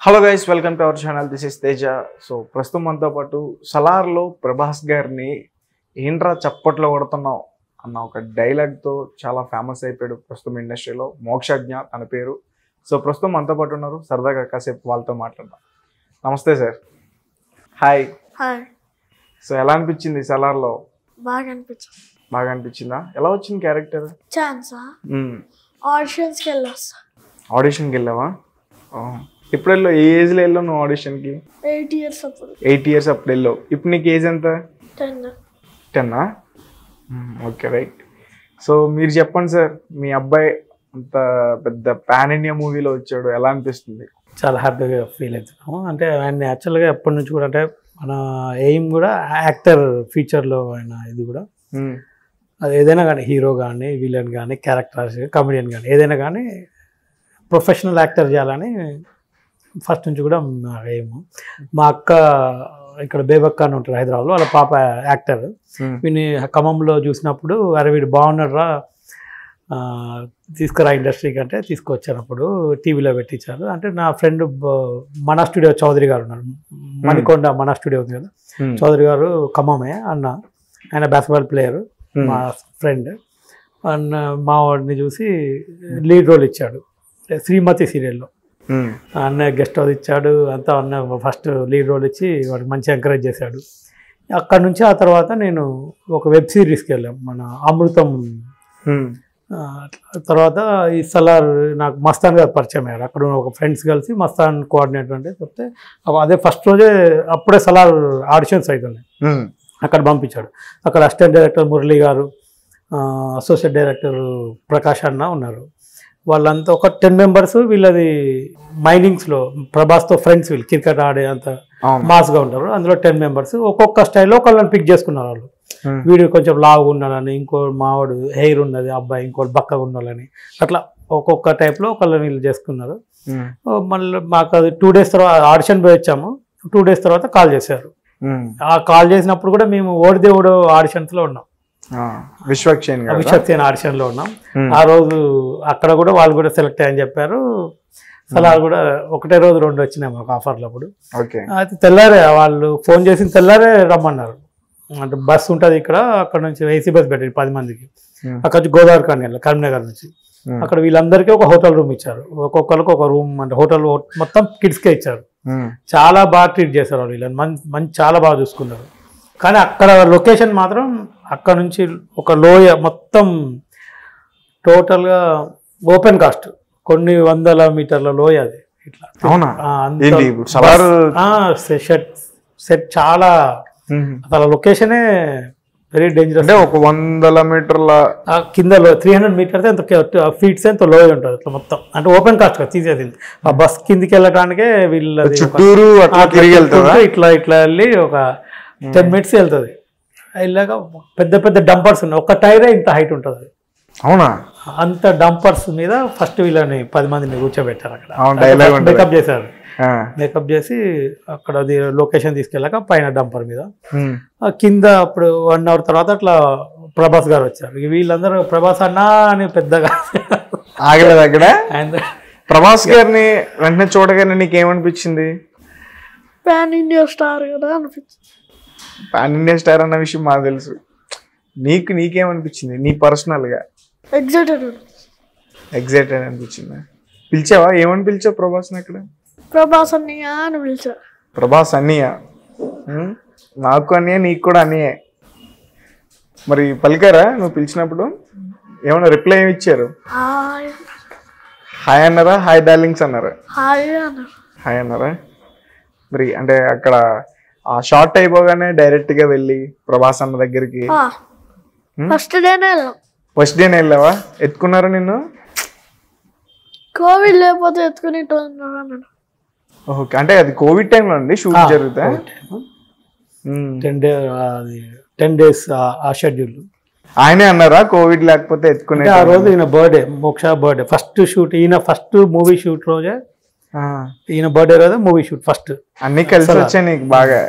Hello guys, welcome to our channel. This is Teja. So ప్రస్తుతం మనతో పాటు సలార్లో ప్రభాస్ గారిని ఏంట్రా చప్పట్లో కొడుతున్నావు అన్న ఒక డైలాగ్తో చాలా ఫేమస్ అయిపోయాడు ప్రస్తుతం ఇండస్ట్రీలో. మోక్షజ్ఞ తన పేరు. సో ప్రస్తుతం మనతో పాటు ఉన్నారు. సరదాగా కాసేపు వాళ్ళతో మాట్లాడదాం. నమస్తే సార్. హాయ్. హాయ్. సో ఎలా అనిపించింది సలార్లో? బాగా అనిపించిందా? ఎలా వచ్చింది క్యారెక్టర్? ఛాన్సా? ఆడిషన్స్కి వెళ్ళొస్తా. ఆడిషన్కి వెళ్ళావా? ఇప్పుడు వెళ్ళావు? ఏ ఏజ్లో వెళ్ళావు నువ్వు ఆడిషన్కి? 8 years అప్పుడు. 8 years అప్పుడు వెళ్ళావు. ఇప్పుడు నీకు ఏజ్ ఎంత? 10. Okay, right. సో మీరు చెప్పండి సార్, మీ అబ్బాయి అంత పెద్ద పాన్ ఇండియా మూవీలో వచ్చాడు, ఎలా అనిపిస్తుంది? చాలా హ్యాపీగా ఫీల్ అవుతున్నాము. అంటే ఆయన యాక్చువల్గా ఎప్పటి నుంచి కూడా అంటే మన ఎయిమ్ కూడా యాక్టర్ ఫీచర్లో ఆయన ఇది కూడా అది ఏదైనా కానీ హీరో కానీ విలన్ కానీ క్యారెక్టర్స్ కమెడియన్ కానీ ఏదైనా కానీ ప్రొఫెషనల్ యాక్టర్ చేయాలని ఫస్ట్ నుంచి కూడా మా ఎయిమ్. మా అక్క ఇక్కడ బేబక్క అని ఉంటారు హైదరాబాద్లో, వాళ్ళ పాప యాక్టర్. వీని ఖమ్మంలో చూసినప్పుడు అరే వీడు బాగున్నాడు రా తీసుకురా ఇండస్ట్రీకి అంటే తీసుకొచ్చినప్పుడు టీవీలో పెట్టించారు. అంటే నా ఫ్రెండ్ మన స్టూడియో చౌదరి గారు ఉన్నారు, మణికొండ మన స్టూడియో ఉంది కదా, చౌదరి గారు ఖమ్మమే అన్న, ఆయన బాస్కెట్బాల్ ప్లేయరు మా ఫ్రెండ్ అన్న. మా వాడిని చూసి లీడ్ రోల్ ఇచ్చాడు శ్రీమతి సీరియల్లో. అన్న గెస్ట్ హౌస్ ఇచ్చాడు అంతా. అన్న ఫస్ట్ లీడ్ రోల్ ఇచ్చి వాడికి మంచిగా ఎంకరేజ్ చేశాడు. అక్కడ నుంచి ఆ తర్వాత నేను ఒక వెబ్ సిరీస్కి వెళ్ళాం, మన అమృతం. తర్వాత ఈ సలార్ నాకు మస్తాన్ గారు పరిచయం అయ్యారు. అక్కడ ఒక ఫ్రెండ్స్ కలిసి మస్తాన్ కోఆర్డినేటర్ అంటే చెప్తే అదే ఫస్ట్ రోజే అప్పుడే సలార్ ఆడిషన్స్ అవుతున్నాయి, అక్కడ పంపించాడు. అక్కడ అసిస్టెంట్ డైరెక్టర్ మురళి గారు, అసోసియేట్ డైరెక్టర్ ప్రకాష్ అన్న ఉన్నారు. వాళ్ళంతా ఒక 10 members. వీళ్ళది మైనింగ్స్లో ప్రభాస్తో ఫ్రెండ్స్, వీళ్ళు క్రికెట్ ఆడే అంత మాస్గా ఉంటారు. అందులో 10 members ఒక్కొక్క స్టైల్లో ఒకళ్ళని పిక్ చేసుకున్నారు వాళ్ళు. వీడు కొంచెం లావుగా ఉండాలని, ఇంకో మావాడు హెయిర్ ఉన్నది అబ్బాయి, ఇంకోటి బక్కగా ఉండాలని, అట్లా ఒక్కొక్క టైప్లో ఒకళ్ళని వీళ్ళు చేసుకున్నారు. మళ్ళీ మాకు అది 2 days తర్వాత ఆడిషన్ పోయి వచ్చాము. 2 days తర్వాత కాల్ చేశారు. ఆ కాల్ చేసినప్పుడు కూడా మేము ఓడిదేవుడు ఆడిషన్స్లో ఉన్నాం, విశ్వక్సేన్ ఆడిషన్లో ఉన్నాం. ఆ రోజు అక్కడ కూడా వాళ్ళు కూడా సెలెక్ట్ అయ్యని చెప్పారు. సలార్ కూడా ఒకటే రోజు 2 వచ్చినాయి మాకు ఆఫర్లు. అప్పుడు అయితే తెల్లారే వాళ్ళు ఫోన్ చేసి తెల్లారే రమ్మన్నారు. అంటే బస్సు ఉంటుంది ఇక్కడ, అక్కడ నుంచి ఏసీ బస్ పెట్టారు 10 మందికి. అక్కడ నుంచి గోదావరి కానీ కరీంనగర్ నుంచి అక్కడ వీళ్ళందరికీ ఒక హోటల్ రూమ్ ఇచ్చారు. ఒక్కొక్కరికి ఒక రూమ్, అంటే హోటల్ మొత్తం కిడ్స్కే ఇచ్చారు. చాలా బాగా ట్రీట్ చేశారు వాళ్ళు వీళ్ళని, మంచి చాలా బాగా చూసుకున్నారు. కానీ అక్కడ లొకేషన్ మాత్రం అక్కడ నుంచి ఒక లోయ మొత్తం టోటల్గా ఓపెన్ కాస్ట్, కొన్ని 100 మీటర్ల లోయ అది. ఇట్లా సెట్ చాలా అసలు లొకేషనే వెరీ డేంజరస్. అంటే ఒక 100 మీటర్ల కింద 300 meters ఎంత ఫీట్స్ ఎంత లోయ ఉంటుంది అట్లా మొత్తం. అంటే ఓపెన్ కాస్ట్ కదా తీసేసింది. ఆ బస్ కిందికి వెళ్ళటానికే వీళ్ళది ఇట్లా ఇట్లా వెళ్ళి ఒక 10 minutes వెళ్తుంది. ఇలాగా పెద్ద పెద్ద డంపర్స్ ఉన్నాయి, ఒక టైరే ఇంత హైట్ ఉంటుంది. అవునా? అంత డంపర్స్ మీద ఫస్ట్ వీళ్ళని 10 మందిని కూర్చోబెట్టారు. అక్కడ మేకప్ చేశారు. మేకప్ చేసి అక్కడ లొకేషన్ తీసుకెళ్ళాక పైన డంపర్ మీద కింద అప్పుడు 1 hour తర్వాత అట్లా ప్రభాస్ గారు వచ్చారు. వీళ్ళందరూ ప్రభాస్ అన్నా అని పెద్దగా ఆగలేదు అక్కడ. ప్రభాస్ గారిని వెంటనే చూడగానే నీకేమనిపించింది? పాన్ ఇండియా స్టార్ కదా అనిపించింది. పాన్ ఇండియా స్టార్ అన్న విషయం మాకు తెలుసు. నీకేమనిపించింది నీ పర్సనల్గా? ఎగ్జైటెడ్ అనిపించింది. పిలిచావా? ఏమని పిలిచావు ప్రభాస్ని అక్కడ? ప్రభాస్ అన్నయ్య అని పిలిచా. ప్రభాస్ అన్నయ్య. నాకు అన్నయ్య, నీకు కూడా అన్నయ్యే. మరి పలికారా నువ్వు పిలిచినప్పుడు? ఏమన్నా రిప్లై ఏమి ఇచ్చారు? హాయ్ అన్నారా, హాయ్ డార్లింగ్స్ అన్నారా? హాయ్ అన్నారా? మరి అంటే అక్కడ ఆ షార్ట్ అయిపోగానే డైరెక్ట్ గా వెళ్ళి ప్రభాస్ అన్న దగ్గరికి ఫస్ట్ డేనే వెళ్ళావా? ఎత్తుకున్నారా నిన్ను? కోవిడ్ లేకపోతే ఎత్తుకుని. ఓకే, అంటే అది కోవిడ్ టైంలో అండి షూట్ జరుగుతా? 10 days ఆ షెడ్యూల్. ఆయనే అన్నారా కోవిడ్ లేకపోతే ఎత్తుకునే? ఆ రోజు ఈయన బర్త్డే, మోక్ష బర్త్డే, ఫస్ట్ షూట్. ఈయన ఫస్ట్ మూవీ షూట్ రోజే, ఈయన బర్త్డే రోజే మూవీ షూట్ ఫస్ట్. అన్ని కలిసి వచ్చాయి నీకు బాగా.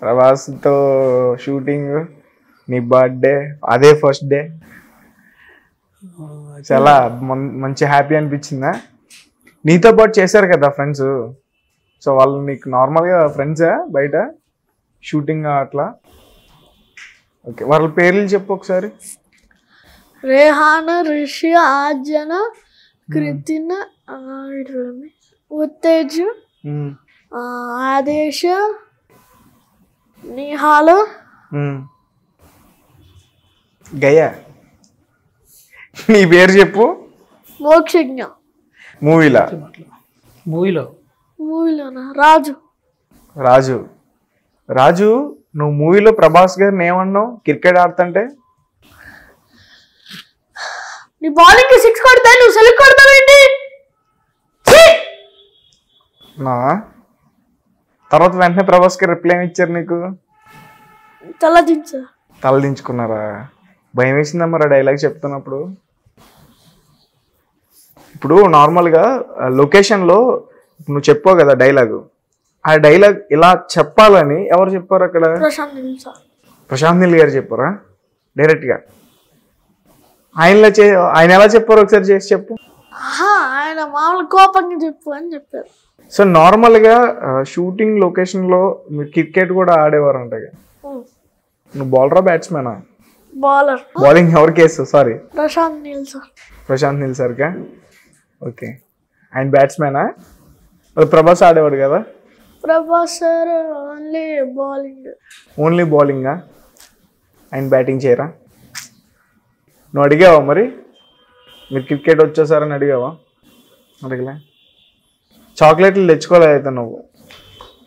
ప్రభాస్ తో షూటింగ్, నీ బర్త్డే, అదే ఫస్ట్ డే. చాలా మంచి హ్యాపీ అనిపించిందా? నీతో పాటు చేశారు కదా ఫ్రెండ్స్, సో వాళ్ళు నీకు నార్మల్గా ఫ్రెండ్సా బయట షూటింగ్ అట్లా? ఓకే, వాళ్ళ పేర్లు చెప్పు ఒకసారి. రేహాన్, రిషి, ఆర్జన, కృతిన, ఉత్తేజ్, ఆదేశ్, నిహాల్, గయా. నీ పేరు చెప్పు. మోక్షజ్ఞ. మూవీలోనా రాజు. రాజు, నువ్వు మూవీలో ప్రభాస్ గారిని ఏమన్నావు క్రికెట్ ఆడుతుంటే? నీ బౌలింగ్ 6 కొడతా, నువ్వు సెలెక్ట్ కొడతావేంటి? నా తర్వాత వెంటనే ప్రభాస్ గారు రిప్లై ఇచ్చారు నీకు? తల దించుకున్నారా? భయం వేసిందా మరి ఆ డైలాగ్ చెప్తున్నప్పుడు? ఇప్పుడు నార్మల్గా లొకేషన్లో నువ్వు చెప్పావు కదా డైలాగు, ఆ డైలాగ్ ఇలా చెప్పాలని ఎవరు చెప్పారు అక్కడ? ప్రశాంత్ నీల్ గారు చెప్పారా డైరెక్ట్గా? ఆయన ఎలా చెప్పారు ఒకసారి చేసి చెప్పు. ఆయన మామూలు కోపంగా చెప్పు అని చెప్పారు. సో నార్మల్గా షూటింగ్ లొకేషన్లో మీరు క్రికెట్ కూడా ఆడేవారు అంట. నువ్వు బౌలరా బ్యాట్స్మెనా? బౌలింగ్ ఎవరికి వేస్తావు? సారీ, ప్రశాంత్ నీల్ సార్కా? ఓకే, ఆయన బ్యాట్స్మెనా? ప్రభాస్ ఆడేవాడు కదా? ప్రభాస్ సార్ ఓన్లీ బౌలింగా? ఆయన బ్యాటింగ్ చేయరా? నువ్వు అడిగావా మరి మీరు క్రికెట్ వచ్చేసారని అడిగావా? అడగలే. చాక్లెట్లు తెచ్చుకోలేదైతే నువ్వు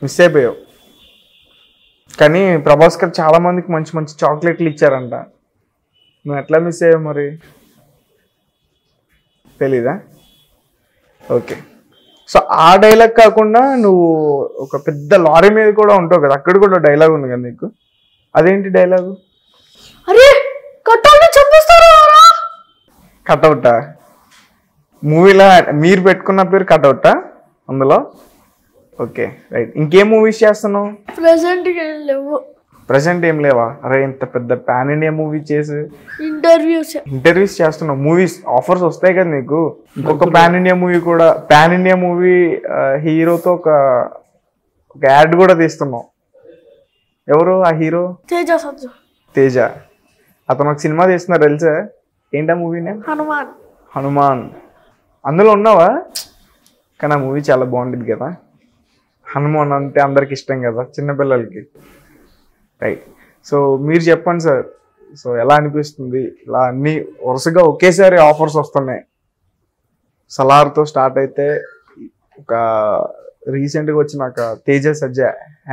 మిస్ అయిపోయావు. కానీ ప్రభాస్ గారు చాలా మందికి మంచి మంచి చాక్లెట్లు ఇచ్చారంట, నువ్వు ఎట్లా మిస్ అయ్యావు మరి? తెలీదా? ఓకే, సో ఆ డైలాగ్ కాకుండా నువ్వు ఒక పెద్ద లారీ మీద కూడా ఉంటావు కదా, అక్కడ కూడా డైలాగ్ ఉంది కదా నీకు, అదేంటి డైలాగు? కట్అవుటా? మూవీలో మీరు పెట్టుకున్న పేరు కట్అవుటా అందులో? Okay right. ఇంకేం మూవీస్ చేస్తున్నావు? ప్రెసెంట్ ఏం లేవా? అరే ఇంత పెద్ద పాన్ ఇండియా మూవీ చేసి ఇంటర్వ్యూస్ చేస్తున్నావు, మూవీస్ ఆఫర్స్ వస్తాయి కదా నీకు. ఇంకొక పాన్ ఇండియా మూవీ కూడా, పాన్ ఇండియా మూవీ హీరోతో ఒక యాడ్ కూడా తీస్తున్నావు. ఎవరు ఆ హీరో? తేజ. అతను ఒక సినిమా తీస్తున్నారు తెలుసా? ఏంటా మూవీ నేమ్? హనుమాన్. అందులో ఉన్నావా? కానీ ఆ మూవీ చాలా బాగుంటుంది కదా. హనుమాన్ అంటే అందరికి ఇష్టం కదా చిన్నపిల్లలకి. రైట్. సో మీరు చెప్పండి సార్, సో ఎలా అనిపిస్తుంది ఇలా అన్ని వరుసగా ఒకేసారి ఆఫర్స్ వస్తున్నాయి? సలార్తో స్టార్ట్ అయితే ఒక రీసెంట్గా వచ్చిన ఒక తేజ సజ్జ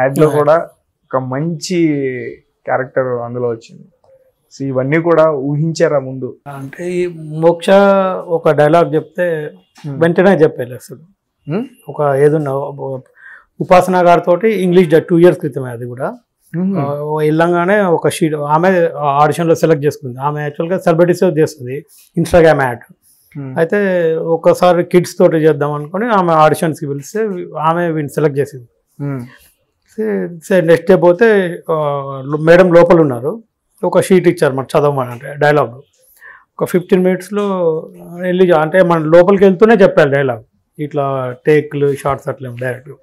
యాడ్లో కూడా ఒక మంచి క్యారెక్టర్ అందులో వచ్చింది. సో ఇవన్నీ కూడా ఊహించారా ముందు? అంటే ఈ మోక్ష ఒక డైలాగ్ చెప్తే వెంటనే చెప్పేది అసలు. ఒక ఏదున్నా ఉపాసన గారితో ఇంగ్లీష్ 2 years క్రితమే అది కూడా. వెళ్ళంగానే ఒక షీట్ ఆమె ఆడిషన్లో సెలెక్ట్ చేసుకుంది. ఆమె యాక్చువల్గా సెలబ్రిటీస్ చేస్తుంది ఇన్స్టాగ్రామ్ యాడ్. అయితే ఒకసారి కిడ్స్ తోటి చేద్దాం అనుకుని ఆమె ఆడిషన్స్కి పిలిస్తే ఆమె వీడిని సెలెక్ట్ చేసింది. నెక్స్ట్ డే పోతే మేడం లోపల ఉన్నారు, ఒక షీట్ ఇచ్చారు మరి చదవమని, అంటే డైలాగ్ ఒక 15 minutesలో వెళ్ళి, అంటే మన లోపలికి వెళ్తూనే చెప్పాలి డైలాగ్, ఇట్లా టేక్లు షార్ట్స్ అట్లా డైరెక్ట్.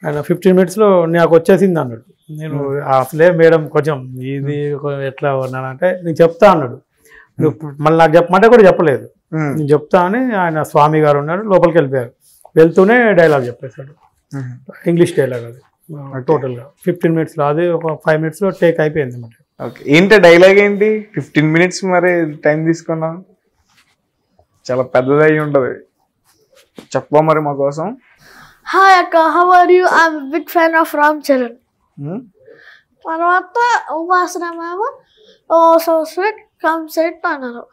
ఆయన 15 minutesలో నాకు వచ్చేసింది అన్నాడు. నేను అసలే మేడం కొంచెం ఇది ఎట్లా ఉన్నానంటే నేను చెప్తా అన్నాడు. నువ్వు మళ్ళీ నాకు చెప్పమంటే కూడా చెప్పలేదు, నేను చెప్తా అని. ఆయన స్వామి గారు ఉన్నాడు, లోపలికి వెళ్ళిపోయారు. వెళ్తూనే డైలాగ్ చెప్పేశాడు, ఇంగ్లీష్ డైలాగ్. అది టోటల్గా 15 minutesలో, అది ఒక 5 minutesలో టేక్ అయిపోయింది అన్నమాట. ఓకే, ఏంటి డైలాగ్ ఏంటి? 15 minutes మరి టైం తీసుకున్నావు, చాలా పెద్దది అయి ఉంటుంది, చెప్పవా మరి మా కోసం? హాయ్ అక్క, how are you? I'm big fan of Ram Charan. తర్వాత Upasana ma'am so sweet come sit అన్నారు.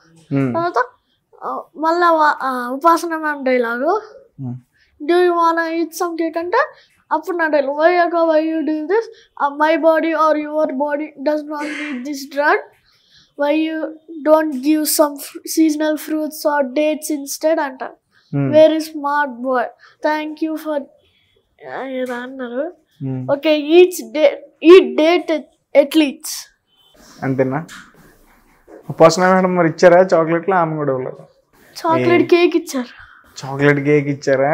తర్వాత మళ్ళా Upasana ma'am dialogue, do you want eat some cake అంటే అప్పుడు నా డైలాగ్, వై అక్క why you do this, my body or your body does not need this drug, why you don't give some seasonal fruits or dates instead అంటారు. Very smart boy, thank you for అన్నారు. Okay, eat date అట్లీట్స్ అంతేనా? ఉపాసన madam మరి ఇచ్చారా చాక్లెట్లు? ఆమె కూడా chocolate cake ఇచ్చారు. చాక్లెట్ కేక్ ఇచ్చారా?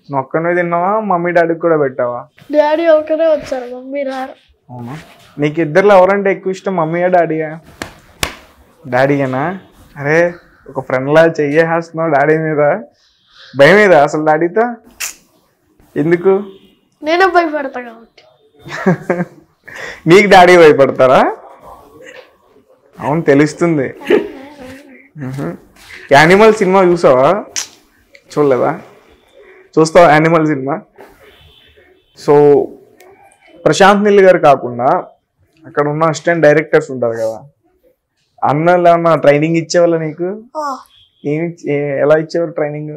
నువ్వు ఒక్కనే తిన్నావా, మమ్మీ డాడీకి కూడా పెట్టావా? డాడీ ఒకరే వచ్చారు, మమ్మీ రారు. అవునా? నీకు ఇద్దరులో ఎవరంటే ఎక్కువ ఇష్టం, మమ్మీయా డాడీయా? డాడీయేనా? అరే ఒక ఫ్రెండ్లా చెయ్యేస్తున్నావు డాడీ మీద, భయం మీద అసలు డాడీతో? ఎందుకు? నేనే భయపడతా కాబట్టి. నీకు డాడీ భయపడతారా? అవును తెలుస్తుంది. యానిమల్ సినిమా చూసావా? చూడలేదా? చూస్తావా animal cinema? So Prashanth Neel గారు కాకుండా అక్కడ ఉన్న అసిస్టెంట్ డైరెక్టర్స్ ఉంటారు కదా, అన్నలు ఏమన్నా ట్రైనింగ్ ఇచ్చేవాళ్ళ నీకు? ఎలా ఇచ్చేవారు ట్రైనింగ్?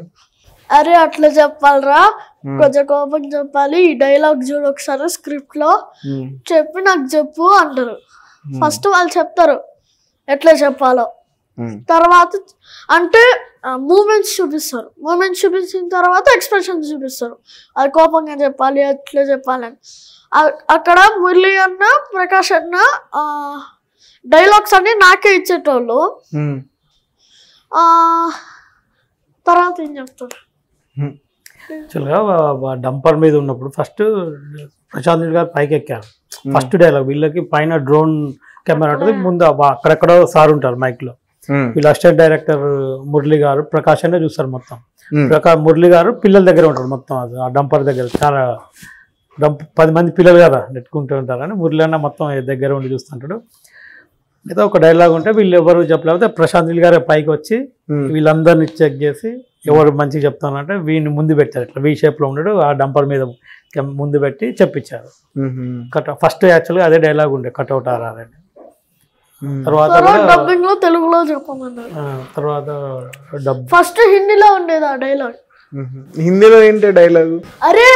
అరే అట్లా చెప్పాలరా, కొంచెం కోపం చెప్పాలి, ఈ డైలాగ్ చూడు ఒకసారి స్క్రిప్ట్ లో చెప్పి నాకు చెప్పు అంటారు. ఫస్ట్ వాళ్ళు చెప్తారు ఎట్లా చెప్పాలో, తర్వాత అంటే మూమెంట్స్ చూపిస్తారు, మూమెంట్స్ చూపించిన తర్వాత ఎక్స్ప్రెషన్స్ చూపిస్తారు. అది కోపంగా చెప్పాలి, ఎట్లా చెప్పాలని. అక్కడ మురళి అన్న, ప్రకాష్ అన్న డైలాగ్స్ అన్ని నాకే ఇచ్చేటోళ్ళు. తర్వాత ఏం చెప్తారు? యాక్చువల్గా డంపర్ మీద ఉన్నప్పుడు ఫస్ట్ ప్రశాంత్ నీల్ గారు పైకి ఎక్కారు. ఫస్ట్ డైలాగ్ వీళ్ళకి పైన డ్రోన్ కెమెరా ఉంటుంది, ముందు అక్కడెక్కడో సార్ ఉంటారు మైక్ లో. వీళ్ళు అసిస్టెంట్ డైరెక్టర్ మురళి గారు, ప్రకాష్ అనే చూస్తారు మొత్తం. మురళి గారు పిల్లల దగ్గర ఉంటారు మొత్తం, అది ఆ డంపర్ దగ్గర. చాలా 10 మంది పిల్లలు కదా నెట్టుకుంటూ ఉంటారని మురళి అన్న మొత్తం దగ్గర ఉండి చూస్తుంటాడు. ఏదో ఒక డైలాగ్ ఉంటే వీళ్ళు ఎవరు చెప్పలేకపోతే ప్రశాంత్ నీల్ గారు పైకి వచ్చి వీళ్ళందరినీ చెక్ చేసి ఎవరు మంచిగా చెప్తానంటే వీడిని ముందు పెట్టారు, ఇట్లా వీ షేప్ లో ఉన్నాడు, ఆ డంపర్ మీద ముందు పెట్టి చెప్పించారు. ఫస్ట్ యాక్చువల్గా అదే డైలాగ్ ఉండే, కట్అవుట్ ఆర్ఆర్. తర్వాత డబ్బింగ్ లో తెలుగులో చెప్పమన్నారు. తర్వాత ఫస్ట్ హిందీలో ఉండేది ఆ డైలాగ్. హిందీలో ఏంటి డైలాగ్? అరే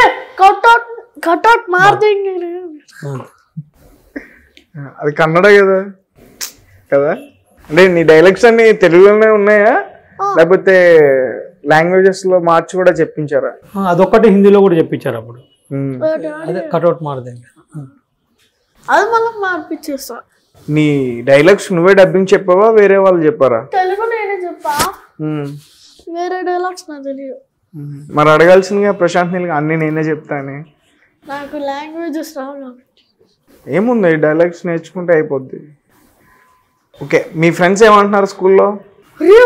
కట్అవుట్ మార్దింగ్. అది కన్నడ కదా కదా? అంటే నీ డైలాగ్స్ అన్ని తెలుగులోనే ఉన్నాయా లేకపోతే లాంగ్వేజెస్ లో మార్చి కూడా చెప్పించారా? అదొక్కటి హిందీలో కూడా చెప్పించారు అప్పుడు. అదే కట్అవుట్ మార్దింగ్, అది మళ్ళీ మార్పిచ్చేస్తా. నీ డైలాగ్స్ నువ్వే డబ్బింగ్ చెప్పావా, వేరే వాళ్ళు చెప్పారా? తెలుగు నేనే చెప్పా, వేరే డైలాగ్స్ నాకు తెలియదు. మరి అడగాల్సిందిగా ప్రశాంత్ నీల్ అన్ని నేనే చెప్తానే. నాకు లాంగ్వేజెస్ రావు కాబట్టి. ఏముంది, డైలాగ్స్ నేర్చుకుంటే అయిపోద్ది. ఓకే, మీ ఫ్రెండ్స్ ఏమంటున్నారు స్కూల్లో?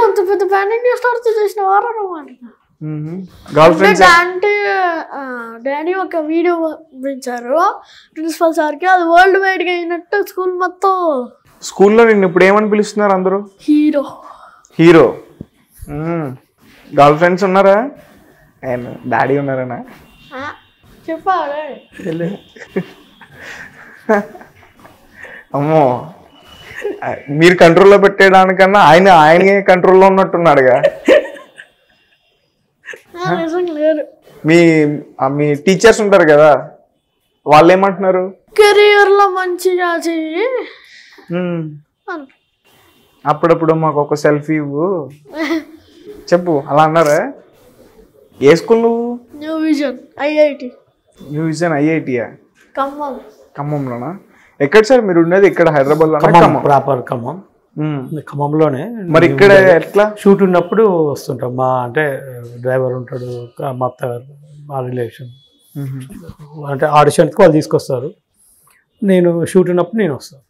అంత పెద్ద ప్యానింగ్ స్టార్ట్ చేసిన వారు గర్ల్ ఫ్రెండ్స్ అంటే డాడీ ఒక వీడియో పంపించారు ప్రిన్సిపల్ సార్కి, అది వరల్డ్ వైడ్ గా అయినట్టు స్కూల్ మొత్తం. స్కూల్లో నిన్ను ఇప్పుడు ఏమని పిలుస్తున్నారు అందరూ? హీరో. హీరో. గర్ల్ ఫ్రెండ్స్ ఉన్నారా? డాడీ ఉన్నారనా? చెప్పాడే. అమ్మో, మీరు కంట్రోల్లో పెట్టేయడానికన్నా ఆయనే కంట్రోల్లో ఉన్నట్టున్నాడుగా. మీ టీచర్స్ ఉంటారు కదా, వాళ్ళు ఏమంటున్నారు? కెరియర్ లో మంచిగా చెయ్యి. అప్పుడప్పుడు మాకు ఒక సెల్ఫీ ఇవ్వు చెప్పు, అలా అన్నారా? ఏ స్కూల్ నువ్వు? New vision IIT. New vision ఐఐటియా? ఖమ్మం. ఖమ్మంలోనా? ఎక్కడ సార్ మీరు ఉండేది? ఇక్కడ హైదరాబాద్ లో? ప్రాపర్ ఖమ్మం, ఖమ్మంలోనే. మరి ఇక్కడ ఎట్లా షూట్ ఉన్నప్పుడు వస్తుంటాం. మా అంటే డ్రైవర్ ఉంటాడు, మా అత్తగారు, మా రిలేషన్. అంటే ఆడిషన్కి వాళ్ళు తీసుకొస్తారు, నేను షూట్ ఉన్నప్పుడు నేను వస్తాను.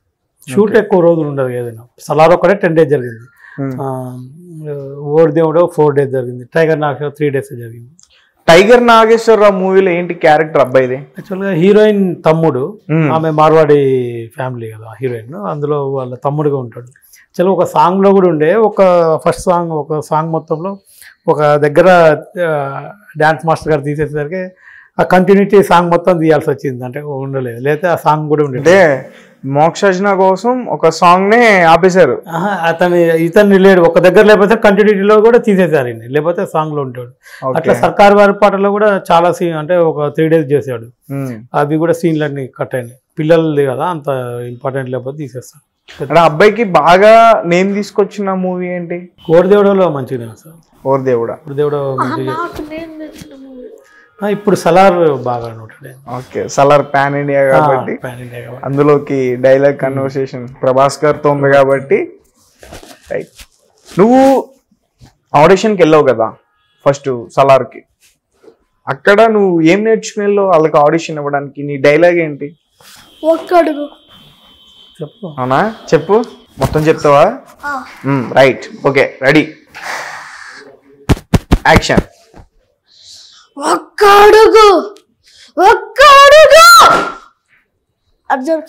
షూట్ ఎక్కువ రోజులు ఉండదు ఏదైనా. సలార్ ఒకటే 10 days జరిగింది, ఓర్ దేవుడు 4 days జరిగింది, టైగర్ నాగేశ్వర 3 days జరిగింది. టైగర్ నాగేశ్వరరావు మూవీలో ఏంటి క్యారెక్టర్ అబ్బాయిది? యాక్చువల్గా హీరోయిన్ తమ్ముడు, ఆమె మార్వాడి ఫ్యామిలీ కదా హీరోయిన్, అందులో వాళ్ళ తమ్ముడుగా ఉంటాడు. చలో ఒక సాంగ్లో కూడా ఉండే, ఒక ఫస్ట్ సాంగ్, ఒక సాంగ్ మొత్తంలో ఒక దగ్గర డ్యాన్స్ మాస్టర్ గారు తీసేసరికి ఆ కంటిన్యూటీ సాంగ్ మొత్తం తీయాల్సి వచ్చింది, అంటే ఉండలేదు, లేకపోతే ఆ సాంగ్ కూడా ఉండేది. మోక్షజ్ఞ కోసం ఒక సాంగ్ నే ఆపేశారు. ఇతను లేడు ఒక దగ్గర, లేకపోతే కంటిన్యూటీలో కూడా తీసేశారు, లేకపోతే సాంగ్ లో ఉంటాడు. అట్లా సర్కార్ వారి పాటలో కూడా చాలా సీన్, అంటే ఒక 3 days చేశాడు, అవి కూడా సీన్లన్నీ కట్ అయినాయి. పిల్లలది కదా, అంత ఇంపార్టెంట్ లేకపోతే తీసేస్తాడు. అబ్బాయికి బాగా నేమ్ తీసుకొచ్చిన మూవీ ఏంటి? ఓర్దేవుడలో మంచిగా సార్. ఓర్దేవుడా? ఓర్దేవుడ ఇప్పుడు సలార్ బాగా ఉంటాడు. ఓకే, సలార్ పాన్ ఇండియా కాబట్టి అందులోకి డైలాగ్ కన్వర్సేషన్ ప్రభాస్ గారితో ఉంది కాబట్టి. రైట్, నువ్వు ఆడిషన్కి వెళ్ళావు కదా ఫస్ట్ సలార్కి, అక్కడ నువ్వు ఏం నేర్చుకునేలో వాళ్ళకి ఆడిషన్ ఇవ్వడానికి నీ డైలాగ్ ఏంటి? ఒక్కడుగు. చెప్పు. అవునా, చెప్పు, మొత్తం చెప్తావా? Right, okay, ready, action. ఒక్కడుగు ఒక్కడుగు. అర్జున్,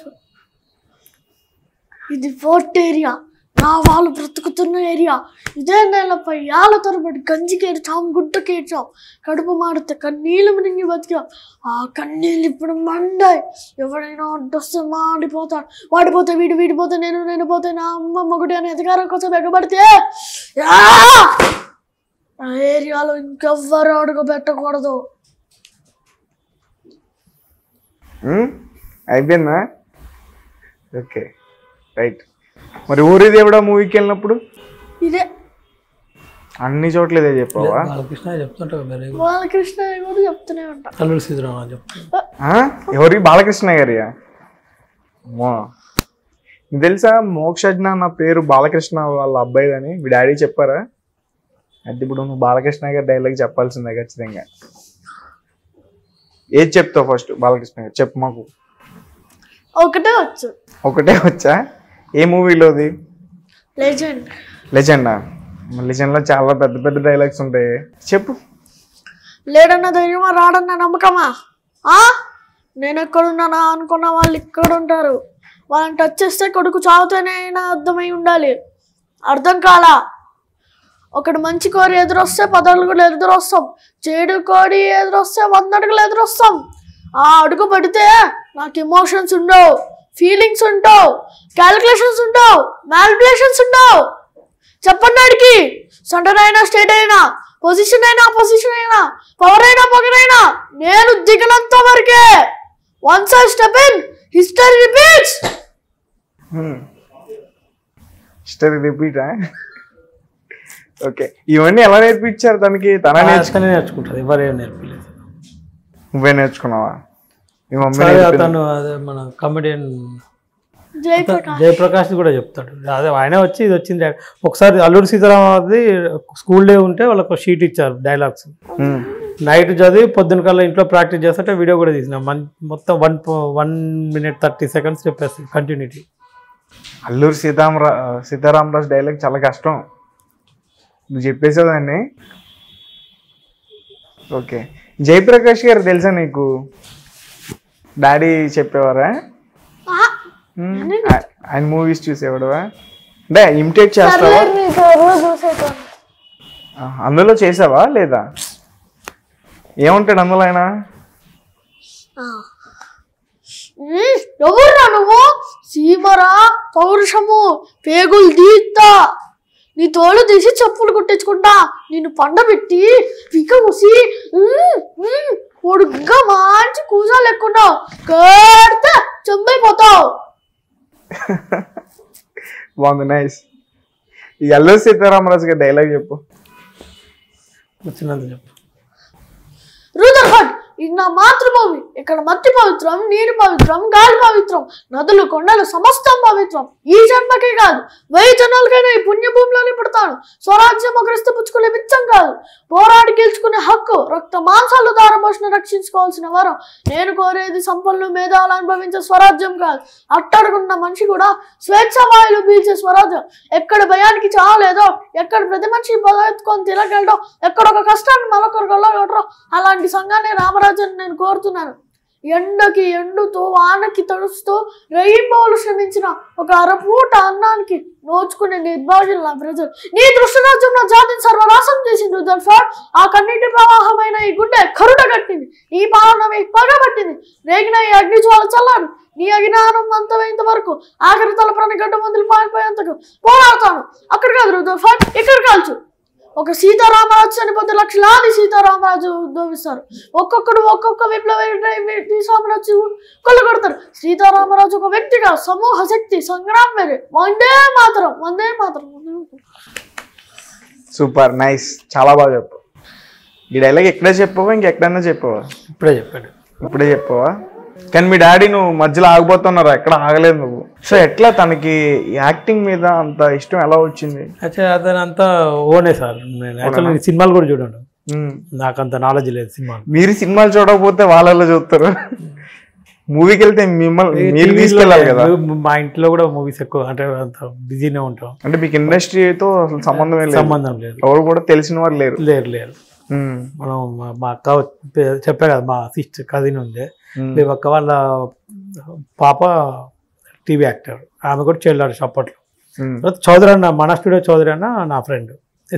ఇది ఫోర్ట్ ఏరియా, నా వాళ్ళు బ్రతుకుతున్న ఏరియా. ఇదే నెలపై ఏళ్ళ తరబడి గంజికేర్చాం, గుడ్డకేర్చాం, కడుపు మాడితే కన్నీళ్ళు మినింగి బతికాం. ఆ కన్నీళ్ళు ఇప్పుడు మండాయి. ఎవడైనా అడ్డొస్తే మాడిపోతాడు. వాడిపోతే వీడు, వీడిపోతే నేను, నేను పోతే నా అమ్మ మొగుడి అనే అధికారం కోసం ఎగబడితే ఆ ఏరియాలో ఇంకెవ్వరు అడుగు పెట్టకూడదు. అయిపోయిందా? Okay, right. మరి ఊరి దేవుడా మూవీకి వెళ్ళినప్పుడు ఇదే అన్ని చోట్ల ఇదే చెప్పావా? బాలకృష్ణ చెప్తుంటా, బాలకృష్ణ కూడా చెప్తూనే ఉంటా. అల్లూరి సీతారామరాజు చెప్తా. ఎవరి? బాలకృష్ణ గారియా? అమ్మా, నీకు తెలుసా మోక్షజ్ఞ నా పేరు బాలకృష్ణ వాళ్ళ అబ్బాయిదని మీ డాడీ చెప్పారా? అంటే ఇప్పుడు నువ్వు బాలకృష్ణ గారి డైలాగ్ చెప్పాల్సిందే ఖచ్చితంగా. ఏది చెప్తావు ఫస్ట్? బాలకృష్ణ గారు చెప్పు మాకు. ఒకటే వచ్చు. ఒకటే వచ్చా? ఏ మూవీలోది? లెజెండ్. లెజెండా? లెజెండ్లో చాలా పెద్ద పెద్ద డైలాగ్స్ ఉంటాయి, చెప్పు. లేడన్న ధైర్యమా, రాడన్న నమ్మకమా? నేను ఎక్కడున్నానా అనుకున్న వాళ్ళు ఇక్కడ ఉంటారు. వాళ్ళని టచ్ చేస్తే కొడుకు చావుతూనే అర్థమై ఉండాలి. అర్థం కాలా? ఒకటి మంచి కోరి ఎదురొస్తే 10 అడుగులు ఎదురొస్తాం, చెడు కోడి ఎదురొస్తే 100 అడుగులు ఎదురొస్తాం. ఆ అడుగు పడితే నాకు ఎమోషన్స్ ఉండవు, ఫీలింగ్స్ ఉండవు, క్యాలిక్యులేషన్స్ ఉండవు, మ్యాలిక్యులేషన్స్ ఉండవు. చెప్పండి అడిగి, సెంటర్ అయినా స్టేట్ అయినా, పొజిషన్ అయినా అపోజిషన్ అయినా, పవర్ అయినా పవర్ అయినా, నేను దిగినంత వరకే. Once I step in, history repeats. History రిపీటా? ఓకే, ఇవన్నీ ఎలా నేర్పించారు తనకి? తన నేర్చుకుంటుంది, ఎవరేం నేర్పలేదు. నువ్వే నేర్చుకున్నావా? మీ మమ్మీ? తను అదే మన కమెడియన్ జయప్రకాష్ కూడా చెప్తాడు. అదే ఆయన వచ్చి ఇది వచ్చింది. ఒకసారి అల్లూరి సీతారామరాజుది స్కూల్ డే ఉంటే వాళ్ళకు షీట్ ఇచ్చారు డైలాగ్స్. నైట్ చదివి పొద్దున కల్లా ఇంట్లో ప్రాక్టీస్ చేస్తుంటే వీడియో కూడా తీసిన. మొత్తం 1 minute 30 seconds చెప్పేస్తుంది కంటిన్యూటీ. అల్లూరి సీతారామరాజు డైలాగ్ చాలా కష్టం, నువ్వు చెప్పేసేదాన్ని. ఓకే, జయప్రకాష్ గారు తెలుసా నీకు? డాడీ చెప్పేవారా? ఆయన మూవీస్ చూసేవాడువా? అంటే ఇమిటేట్ చేస్తావా? అందులో చేసావా లేదా? ఏముంటాడు అందులో ఆయన? ఎవరురా నువ్వు? సీమరా, పౌరుషము, పేగులు దీత్తా, నీ తోలు తీసి చెప్పులు కుట్టించుకుంటా, నిన్ను పండబెట్టి పిక కూసి పొడుగ్గా మంచి కూసాలు ఎక్కున్నావు, కడితే చెంబైపోతావు. బాగుంది, నైస్. ఈ అల్లూరి సీతారామరాజు గారి డైలాగ్ చెప్పు. వచ్చినంత చెప్పు. రూదర్ఫర్డ్, ఇది నా మాతృభూమి. ఇక్కడ మట్టి పవిత్రం, నీరు పవిత్రం, గాలి పవిత్రం, నదులు కొండలు సమస్తం పవిత్రం. ఈ జన్మకే కాదు, 1000 జన్మలకైనా ఈ పుణ్యభూమిలోనే పుడతాను. స్వరాజ్యం ఒకరిస్తే పుచ్చుకునే బిచ్చం కాదు, పోరాడి గెలుచుకునే హక్కు, రక్త మాంసాలు దారపోషణ రక్షించుకోవాల్సిన వరం. నేను కోరేది సంపన్నులు మేధావులు అనుభవించే స్వరాజ్యం కాదు, అట్టడుగున్న మనిషి కూడా స్వేచ్ఛ వాయులు పీల్చే స్వరాజ్యం. ఎక్కడ భయానికి చావలేదో, ఎక్కడ ప్రతి మనిషి బలెత్తుకొని తిరగలడో, ఎక్కడ ఒక కష్టాన్ని మరొకరు గొల్లగొట్టరో అలాంటి సంఘాన్ని రామరాజు నేను కోరుతున్నాను. ఎండకి ఎండుతూ, వానకి తడుస్తూ, రెయిన్బోలు శ్రమించిన ఒక అరపూట అన్నానికి నోచుకునే నిర్భాగ్యులు నా ప్రజలు. నీ దృష్టరాజ్యంలో జాతిని సర్వనాశం చేసింది రుదర్ఫర్డ్. ఆ కన్నీటి ప్రవాహమైన ఈ గుండె కరుడ కట్టింది, నీ పాలన పగబట్టింది. రేగిన ఈ అగ్ని జ్వాల చల్లారు, నీ అజ్ఞానం అంతమైనంత వరకు, ఆఖరి తలప్రాణి గడ్డ మందులు పారిపోయేంతకు పోరాడతాను. అక్కడ కాదు రుదర్ఫర్డ్, ఇక్కడ కాల్చు. ఒక సీతారామరాజు చనిపోతే లక్షలాది సీతారామరాజు ఉద్భవిస్తారు. ఒక్కొక్కడు ఒక్కొక్క విప్లవ సామ్రాజ్యం కొల్లగొడతారు. సీతారామరాజు ఒక వ్యక్తిగా సమూహ శక్తి, సంగ్రామం వేరే. వందే మాతరం, వందే మాతరం. సూపర్, నైస్, చాలా బాగా చెప్పు. ఈ డైలాగ్ ఎక్కడే చెప్పావా, ఇంకెక్కడన్నా చెప్పావా? ఇప్పుడే చెప్పాడు. ఇప్పుడే చెప్పావా? కానీ మీ డాడీ నువ్వు మధ్యలో ఆగిపోతున్నారు, ఎక్కడ ఆగలేదు నువ్వు. సో ఎట్లా తనకి యాక్టింగ్ మీద అంత ఇష్టం ఎలా వచ్చింది? అయితే అతను అంతా ఓనే సార్. నేను యాక్చువల్లీ సినిమాలు కూడా చూడండి. నాకు అంత నాలెడ్జ్ లేదు సినిమా. మీరు సినిమాలు చూడకపోతే వాళ్ళలో చూస్తారు, మూవీకి వెళ్తే మిమ్మల్ని మీరు తీసుకెళ్ళాలి కదా. మా ఇంట్లో కూడా మూవీస్ ఎక్కువ అంటే అంత బిజీనే ఉంటాం. అంటే మీకు ఇండస్ట్రీతో అసలు సంబంధం లేదు, ఎవరు కూడా తెలిసిన వాళ్ళు లేరు. మనం మా అక్క చెప్పా కదా, మా సిస్టర్ కజిన్ ఉండే, మేము అక్క వాళ్ళ పాప టీవీ యాక్టర్, ఆమె కూడా చెల్లాడు అప్పట్లో. చౌదరి అన్న, మన స్టూడియో చౌదరి అన్న నా ఫ్రెండ్,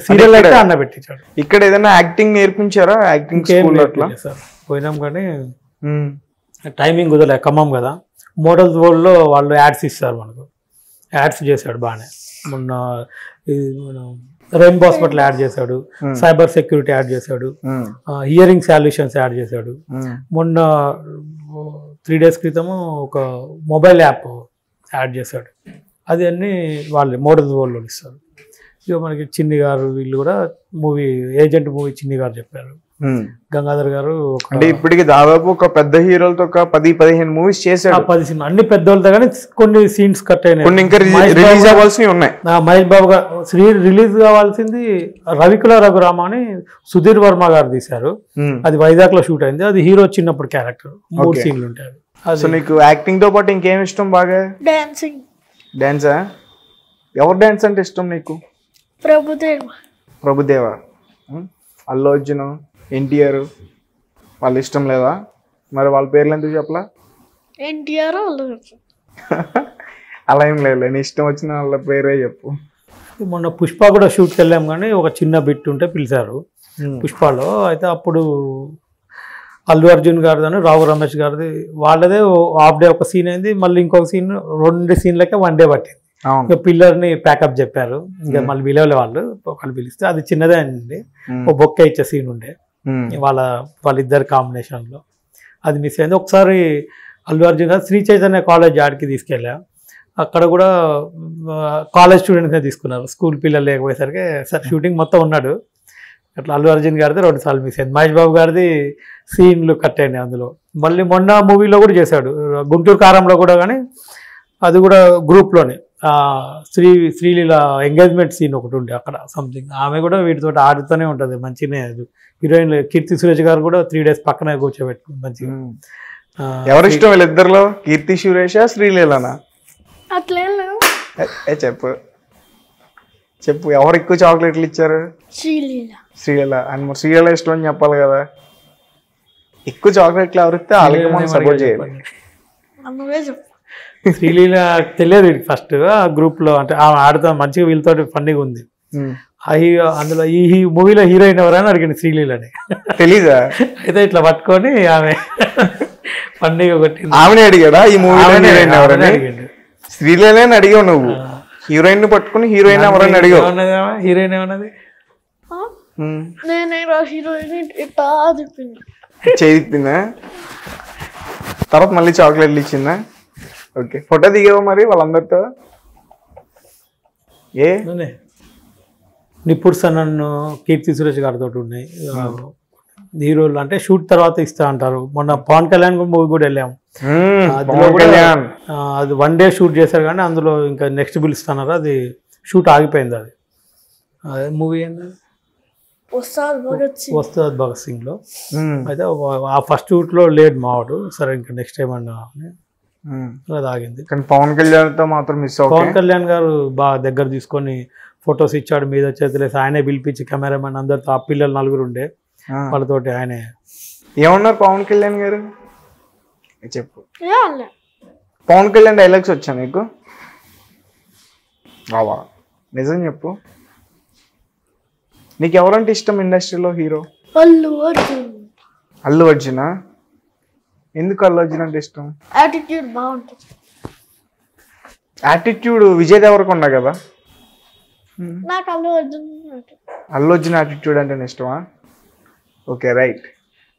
సీరియల్ అయితే అన్న పెట్టించాడు. ఇక్కడ ఏదైనా యాక్టింగ్ నేర్పించారా? యాక్టింగ్ సార్ పోయినాం కానీ టైమింగ్ కుదరలే, ఖమ్మం కదా. మోడల్స్ వరల్డ్లో వాళ్ళు యాడ్స్ ఇస్తారు మనకు, యాడ్స్ చేశాడు బాగానే. మొన్న రెయిన్బో హాస్పిటల్ యాడ్ చేశాడు, సైబర్ సెక్యూరిటీ యాడ్ చేశాడు, హియరింగ్ సొల్యూషన్స్ యాడ్ చేశాడు. మొన్న 3 days క్రితము ఒక మొబైల్ యాప్ యాడ్ చేశాడు. అది అన్నీ వాళ్ళు మోడల్స్ వరల్డ్లో ఇస్తారు. ఇక మనకి చిన్ని గారు వీళ్ళు కూడా మూవీ ఏజెంట్ మూవీ చిన్ని గారు చెప్పారు. గంగాధర్ గారు అంటే ఇప్పటికి దాదాపు ఒక పెద్ద హీరోలతో ఒక 10-15 మూవీస్ చేశారు. 10 సినిమా అన్ని పెద్దోళ్ళతో, కానీ కొన్ని సీన్స్ కట్ అయినాయి, కొన్ని ఇంకా రిలీజ్ అవ్వాల్సినవి ఉన్నాయి. మహేష్ బాబు గారు రిలీజ్ కావాల్సింది రవికుల రఘురామ అని సుధీర్ వర్మ గారు తీశారు. అది వైజాగ్ లో షూట్ అయింది. అది హీరో చిన్నప్పుడు క్యారెక్టర్, 3 సీన్లు ఉంటాయి. సో నీకు యాక్టింగ్ తో పాటు ఇంకేం ఇష్టం బాగా? డాన్సింగ్. డాన్సా? ఎవరు డాన్స్ అంటే ఇష్టం నీకు? ప్రభుదేవా, అల్లు అర్జున్, ఎన్టీఆర్ వాళ్ళు ఇష్టం లేదా? మరి వాళ్ళ పేర్లు ఎందుకు చెప్పలా? ఎన్టీఆర్ అలా ఏం లేదు, నీ ఇష్టం వచ్చిన వాళ్ళ పేరే చెప్పు. మొన్న పుష్ప కూడా షూట్కి వెళ్ళాం, కానీ ఒక చిన్న బిట్ ఉంటే పిలిచారు పుష్పలో. అయితే అప్పుడు అల్లు అర్జున్ గారిది, రావు రమేష్ గారిది, వాళ్ళదే హాఫ్ డే ఒక సీన్ అయింది. మళ్ళీ ఇంకొక సీన్ 2 సీన్లకే 1 day పట్టింది. ఇంకా పిల్లర్ని ప్యాకప్ చెప్పారు, ఇంకా మళ్ళీ పిలవలే వాళ్ళు. ఒకళ్ళు పిలిస్తే అది చిన్నదే అండి, ఒక బొక్క ఇచ్చే సీన్ ఉండే వాళ్ళిద్దరు కాంబినేషన్లో, అది మిస్ అయింది. ఒకసారి అల్లు అర్జున్ గారు శ్రీ చైతన్య కాలేజ్ ఆడికి తీసుకెళ్ళా. అక్కడ కూడా కాలేజ్ స్టూడెంట్స్నే తీసుకున్నారు, స్కూల్ పిల్లలు లేకపోయేసరికి సార్ షూటింగ్ మొత్తం ఉన్నాడు. అట్లా అల్లు అర్జున్ గారిది 2 సార్లు మిస్ అయింది. మహేష్ బాబు గారిది సీన్లు కట్ అయినాయి అందులో. మళ్ళీ మొన్న మూవీలో కూడా చేశాడు, గుంటూరు కారంలో కూడా, కానీ అది కూడా గ్రూప్లోనే. శ్రీలీల ఎంగేజ్మెంట్ సీన్ ఒకటి ఉండే అక్కడ సంథింగ్, ఆమె కూడా వీటితో ఆడుతూనే ఉంటుంది మంచిగానే. అది హీరోయిన్ కీర్తి సురేష్ గారు కూడా 3 days పక్కనే కూర్చోబెట్టుకుంది మంచిగా. ఎవరు ఇష్టం వీళ్ళిద్దరిలో? కీర్తి సురేషా, శ్రీలీలనా? అట్లే చెప్పు చెప్పు, ఎవరు ఎక్కువ చాక్లెట్లు ఇచ్చారు? శ్రీలీల. అండ్ మరి శ్రీలీల ఇష్టం అని చెప్పాలి కదా. ఎక్కువ చాక్లెట్లు ఎవరిస్తే వాళ్ళకి మనం సపోర్ట్ చేయాలి. శ్రీలీల తెలియదు ఫస్ట్ గ్రూప్లో, అంటే ఆమె ఆడుతా మంచిగా వీళ్ళతో ఫన్నీగా ఉంది. అందులో ఈ మూవీలో హీరోయిన్ ఎవరైనా అడిగింది శ్రీలీలని, తెలీదా? అయితే ఇట్లా పట్టుకొని ఆమె ఫన్నీగా కొట్టింది. ఆమెనే అడిగాడా ఈ మూవీలో హీరోయిన్ ఎవరైనా? శ్రీలీలనే అడిగావు నువ్వు, హీరోయిన్ ని పట్టుకుని హీరోయిన్ ఎవరైనా అడిగావు? హీరోయిన్ ఏమన్నది? చేయిప్పిందా? తర్వాత మళ్ళీ చాక్లెట్లు ఇచ్చిందా? ఓకే, ఫోటో దిగావు మరి వాళ్ళందరితో? ఏ నిపుర్ సనన్, కీర్తి సురేష్ గారితో ఉన్నాయి హీరోలు. అంటే షూట్ తర్వాత ఇస్తా అంటారు. మొన్న పవన్ కళ్యాణ్ మూవీ కూడా వెళ్ళాము, అది 1 day షూట్ చేశారు, కానీ అందులో ఇంకా నెక్స్ట్ పిలుస్తున్నారు, అది షూట్ ఆగిపోయింది. అది మూవీ ఏంది, వస్తాద్ భగత్ సింగ్ లో. అయితే ఆ ఫస్ట్ షూట్ లో లేడు మావాడు, సరే ఇంకా నెక్స్ట్ టైం అన్నా అది ఆగింది. కానీ పవన్ కళ్యాణ్ తో మాత్రం మిస్. పవన్ కళ్యాణ్ గారు బాగా దగ్గర తీసుకొని ఫొటోస్ ఇచ్చాడు, మీద చేతులేసి ఆయనే పిలిపించి కెమెరామెన్ అందరితో, ఆ పిల్లలు 4 ఉండే వాళ్ళతోటి ఆయనే. ఏమన్నారు పవన్ కళ్యాణ్ గారు? చెప్పు. పవన్ కళ్యాణ్ డైలాగ్స్ వచ్చా నీకు? రావా? నిజం చెప్పు, నీకు ఎవరంటే ఇష్టం ఇండస్ట్రీలో హీరో? అల్లు అర్జునా? ఎందుకు అల్లు అర్జున్ అంటే ఇష్టం? యాటిట్యూడ్ బాగుంటుంది. యాటిట్యూడ్ విజయ్ దేవరకొండ కదా. నాకు అల్లు అర్జున్ యాటిట్యూడ్ అంటే ఇష్టమా? Okay, right.